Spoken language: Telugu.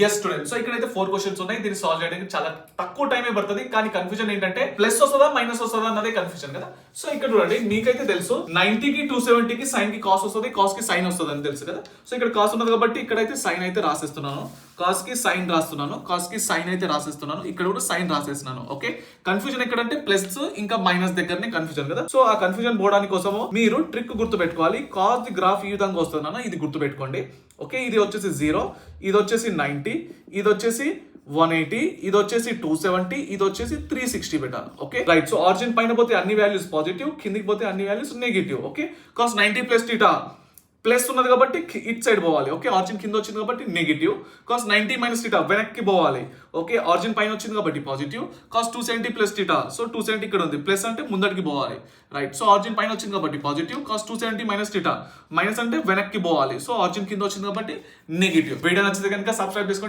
ఎస్ స్టూడెంట్, సో ఇక్కడైతే 4 క్వశ్చన్స్ ఉన్నాయి. దీన్ని సాల్వ్ చేయడానికి చాలా తక్కువ టైమే పడుతుంది. కానీ కన్ఫ్యూజన్ ఏంటంటే ప్లస్ వస్తుందా మైనస్ వస్తుందా అన్నదే కన్ఫ్యూజన్ కదా. సో ఇక్కడ చూడండి, మీకైతే తెలుసు 90 కి 270 కి సైన్ కి కాస్ వస్తుంది, కాస్ కి సైన్ వస్తుంది అని తెలుసు కదా. సో ఇక్కడ కాస్ ఉన్నది కాబట్టి ఇక్కడైతే సైన్ అయితే రాసేస్తున్నాను, కాస్ కి సైన్ రాస్తున్నాను, కాస్ కి సైన్ అయితే రాసేస్తున్నాను, ఇక్కడ కూడా సైన్ రాసేస్తున్నాను. ఓకే, కన్ఫ్యూజన్ ఎక్కడంటే ప్లస్ ఇంకా మైనస్ దగ్గరనే కన్ఫ్యూజన్ కదా. సో ఆ కన్ఫ్యూజన్ పోవడానికి కోసము మీరు ట్రిక్ గుర్తు పెట్టుకోవాలి. కాస్ ది గ్రాఫ్ ఈ విధంగా వస్తున్నాను, ఇది గుర్తు పెట్టుకోండి. ఓకే, ఇది వచ్చేసి 0, ఇది వచ్చేసి 90, ఇది వచ్చేసి 180, ఇది వచ్చేసి 270, ఇది వచ్చేసి 360 పెట్టాలి. Okay right. సో ఆరిజిన్ పైన పోతే అన్ని వాల్యూస్ పాజిటివ్, కిందికి పోతే అన్ని values negative. Okay, cos 90 plus theta plus ఉన్నది కాబట్టి ఇట్ సైడ్ పోవాలి. ఓకే, ఆరిజిన్ కింద వచ్చింది కాబట్టి నెగిటివ్. కాస్ 90 మైనస్ టీటా వెనక్కి పోవాలి. ఓకే, ఆరిజిన్ పైన వచ్చింది కాబట్టి positive. Cos 270 plus theta, so 270 ఇక్కడ ఉంది, ప్లస్ అంటే ముందటికి పోవాలి. రైట్, సో ఆరిజిన్ పైన వచ్చింది కాబట్టి positive. Cos 270 minus theta, minus అంటే వెనక్కి పోవాలి. సో ఆరిజిన్ కింద వచ్చింది కాబట్టి నెగిటివ్. వీడియో నచ్చితే కనుక సబ్స్క్రైబ్ చేసుకోండి.